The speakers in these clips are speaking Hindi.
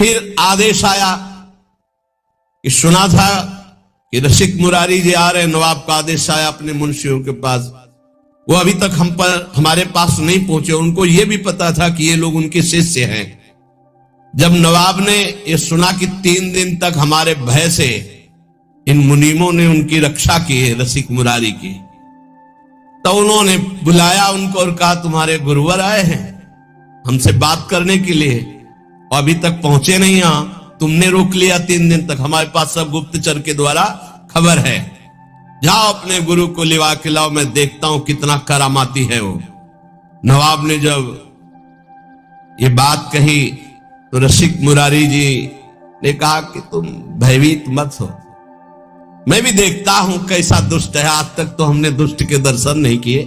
फिर आदेश आया कि सुना था कि रसिक मुरारी जी आ रहे, नवाब का आदेश आया अपने मुंशियों के पास। वो अभी तक हमारे पास नहीं पहुंचे। उनको ये भी पता था कि ये लोग उनके शिष्य हैं। जब नवाब ने ये सुना कि 3 दिन तक हमारे भय से इन मुनीमों ने उनकी रक्षा की है, रसिक मुरारी की, तो उन्होंने बुलाया उनको और कहा तुम्हारे गुरुवर आए हैं हमसे बात करने के लिए और अभी तक पहुंचे नहीं। यहां तुमने रोक लिया 3 दिन तक, हमारे पास सब गुप्तचर के द्वारा खबर है। जाओ अपने गुरु को लिवा के लाओ, मैं देखता हूं कितना करामाती है वो। नवाब ने जब ये बात कही तो रसिक मुरारी जी ने कहा कि तुम भयभीत मत हो, मैं भी देखता हूं कैसा दुष्ट है। आज तक तो हमने दुष्ट के दर्शन नहीं किए,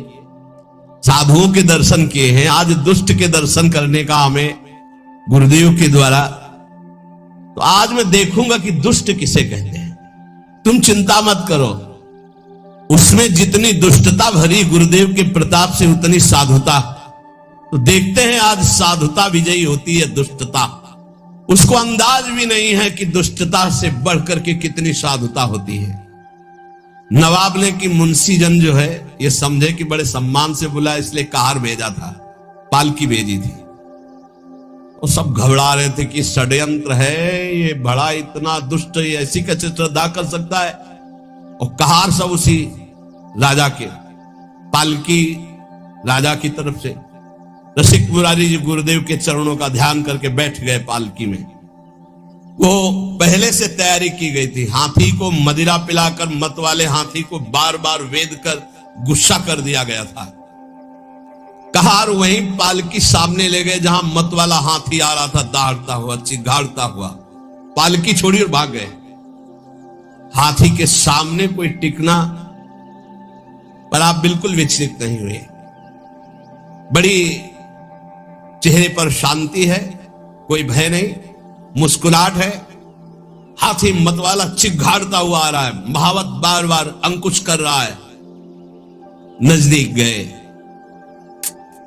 साधुओं के दर्शन किए हैं। आज दुष्ट के दर्शन करने का हमें गुरुदेव के द्वारा, तो आज मैं देखूंगा कि दुष्ट किसे कहते हैं। तुम चिंता मत करो, उसमें जितनी दुष्टता भरी गुरुदेव के प्रताप से उतनी साधुता। तो देखते हैं आज साधुता विजयी होती है दुष्टता। उसको अंदाज भी नहीं है कि दुष्टता से बढ़कर के कितनी साधुता होती है। नवाब ने कि मुंशी जन जो है ये समझे कि बड़े सम्मान से बुला, इसलिए कार भेजा था, पालकी भेजी थी। वो सब घबरा रहे थे कि षड्यंत्र है, ये बड़ा इतना दुष्ट, ये ऐसी कैसे श्रद्धा कर सकता है। और कहार सब उसी राजा के, पालकी राजा की तरफ से। रसिक मुरारी जी गुरुदेव के चरणों का ध्यान करके बैठ गए पालकी में। वो पहले से तैयारी की गई थी। हाथी को मदिरा पिलाकर मत वाले हाथी को बार बार वेद कर गुस्सा कर दिया गया था। कहार वहीं पालकी सामने ले गए जहां मत वाला हाथी आ रहा था, दहाड़ता हुआ, चिघाड़ता हुआ। पालकी छोड़ी और भाग गए। हाथी के सामने कोई टिकना, पर आप बिल्कुल विचलित नहीं हुए। बड़ी चेहरे पर शांति है, कोई भय नहीं, मुस्कुराहट है। हाथी मतवाला चिघाड़ता हुआ आ रहा है, महावत बार बार अंकुश कर रहा है। नजदीक गए,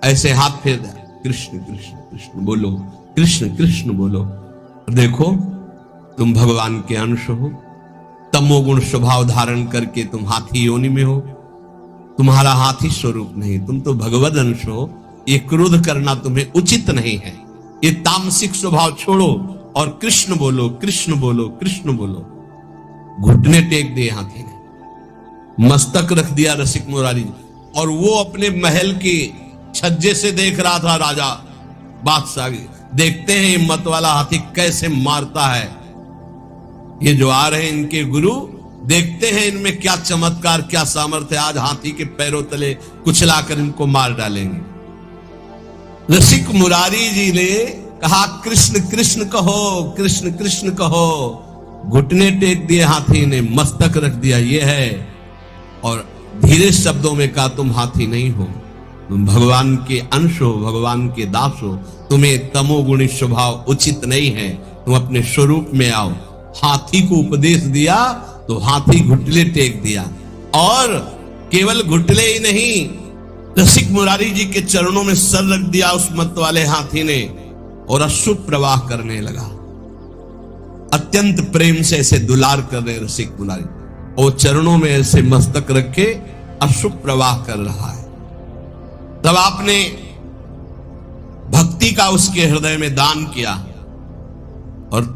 ऐसे हाथ फेर दिया, कृष्ण कृष्ण कृष्ण बोलो, कृष्ण कृष्ण बोलो। देखो तुम भगवान के अंश हो, तमोगुण स्वभाव धारण करके तुम हाथी योनि में हो। तुम्हारा हाथी स्वरूप नहीं, तुम तो भगवद अंश हो। ये क्रोध करना तुम्हें उचित नहीं है। ये तामसिक स्वभाव छोड़ो और कृष्ण बोलो, कृष्ण बोलो, कृष्ण बोलो। घुटने टेक दिए हाथी ने, मस्तक रख दिया रसिक मुरारी, और वो अपने महल की छज्जे से देख रहा था राजा बादशाह। देखते हैं ये मत वाला हाथी कैसे मारता है। ये जो आ रहे हैं इनके गुरु, देखते हैं इनमें क्या चमत्कार, क्या सामर्थ्य। आज हाथी के पैरों तले कुचलाकर इनको मार डालेंगे। रसिक मुरारी जी ने कहा कृष्ण कृष्ण कहो, कृष्ण कृष्ण कहो। घुटने टेक दिए हाथी ने, मस्तक रख दिया, ये है। और धीरे शब्दों में कहा तुम हाथी नहीं हो, तुम भगवान के अंश हो, भगवान के दास हो। तुम्हें तमोगुणी स्वभाव उचित नहीं है, तुम अपने स्वरूप में आओ। हाथी को उपदेश दिया तो हाथी घुटले टेक दिया, और केवल घुटले ही नहीं, रसिक मुरारी जी के चरणों में सर रख दिया उस मत वाले हाथी ने, और अश्रु प्रवाह करने लगा। अत्यंत प्रेम से ऐसे दुलार कर रहे रसिक मुरारी, और चरणों में ऐसे मस्तक रखे अश्रु प्रवाह कर रहा है। तब आपने भक्ति का उसके हृदय में दान किया। और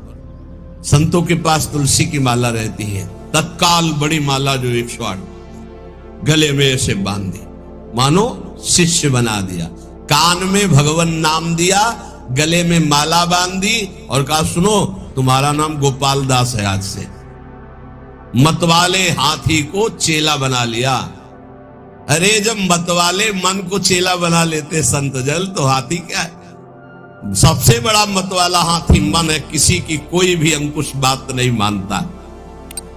संतों के पास तुलसी की माला रहती है, तत्काल बड़ी माला जो 108 गले में ऐसे बांध दी, मानो शिष्य बना दिया। कान में भगवान नाम दिया, गले में माला बांध दी, और कहा सुनो तुम्हारा नाम गोपाल दास है आज से। मतवाले हाथी को चेला बना लिया। अरे जब मतवाले मन को चेला बना लेते संत जल, तो हाथी क्या है? सबसे बड़ा मतवाला हाथी मन है, किसी की कोई भी अंकुश बात नहीं मानता।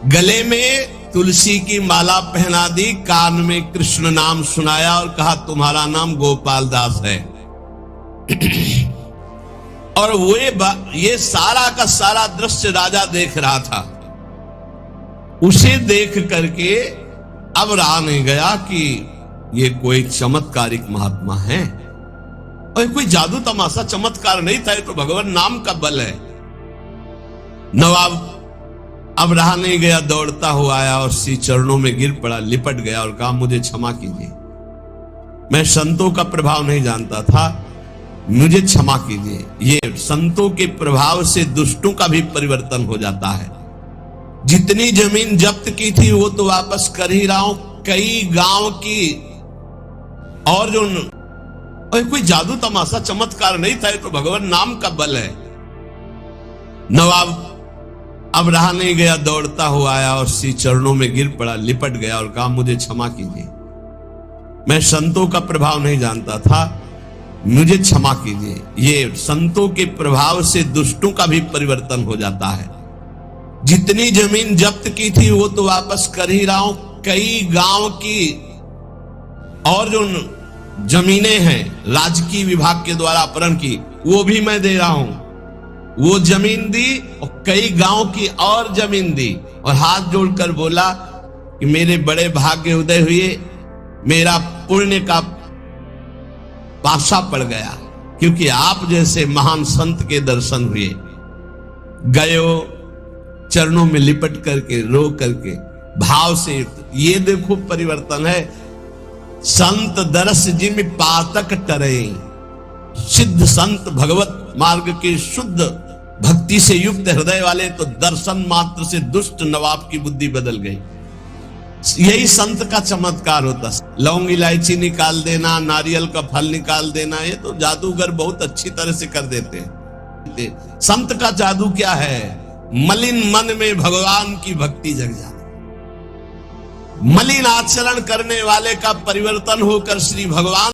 गले में तुलसी की माला पहना दी, कान में कृष्ण नाम सुनाया और कहा तुम्हारा नाम गोपाल दास है। और ये सारा का सारा दृश्य राजा देख रहा था। उसे देख करके अब रहा नहीं गया कि ये कोई चमत्कारिक महात्मा है, और कोई जादू तमाशा चमत्कार नहीं था, ये तो भगवान नाम का बल है। नवाब अब रहा नहीं गया, दौड़ता हुआ आया और श्री चरणों में गिर पड़ा, लिपट गया और कहा मुझे क्षमा कीजिए, मैं संतों का प्रभाव नहीं जानता था, मुझे क्षमा कीजिए। ये संतों के प्रभाव से दुष्टों का भी परिवर्तन हो जाता है। जितनी जमीन जब्त की थी वो तो वापस कर ही रहा हूं, कई गांव की, और जो कोई जादू तमाशा चमत्कार नहीं था, ये तो भगवान नाम का बल है। नवाब अब रहा नहीं गया, दौड़ता हुआ आया और श्री चरणों में गिर पड़ा, लिपट गया और कहा मुझे क्षमा कीजिए, मैं संतों का प्रभाव नहीं जानता था, मुझे क्षमा कीजिए। ये संतों के प्रभाव से दुष्टों का भी परिवर्तन हो जाता है। जितनी जमीन जब्त की थी वो तो वापस कर ही रहा हूं, कई गांव की, और जो जमीनें हैं राजकीय विभाग के द्वारा अपहरण की, वो भी मैं दे रहा हूं। वो जमीन दी और कई गांव की और जमीन दी, और हाथ जोड़कर बोला कि मेरे बड़े भाग्य उदय हुए, मेरा पुण्य का पासा पड़ गया, क्योंकि आप जैसे महान संत के दर्शन हुए। गयो चरणों में लिपट करके, रो करके, भाव से। ये देखो परिवर्तन है। संत दरस जिम पातक टरे, सिद्ध संत भगवत मार्ग के शुद्ध भक्ति से युक्त हृदय वाले तो दर्शन मात्र से दुष्ट नवाब की बुद्धि बदल गई। यही संत का चमत्कार होता है। लौंग इलायची निकाल देना, नारियल का फल निकाल देना, ये तो जादूगर बहुत अच्छी तरह से कर देते हैं। संत का जादू क्या है? मलिन मन में भगवान की भक्ति जग जाती। मलिन आचरण करने वाले का परिवर्तन होकर श्री भगवान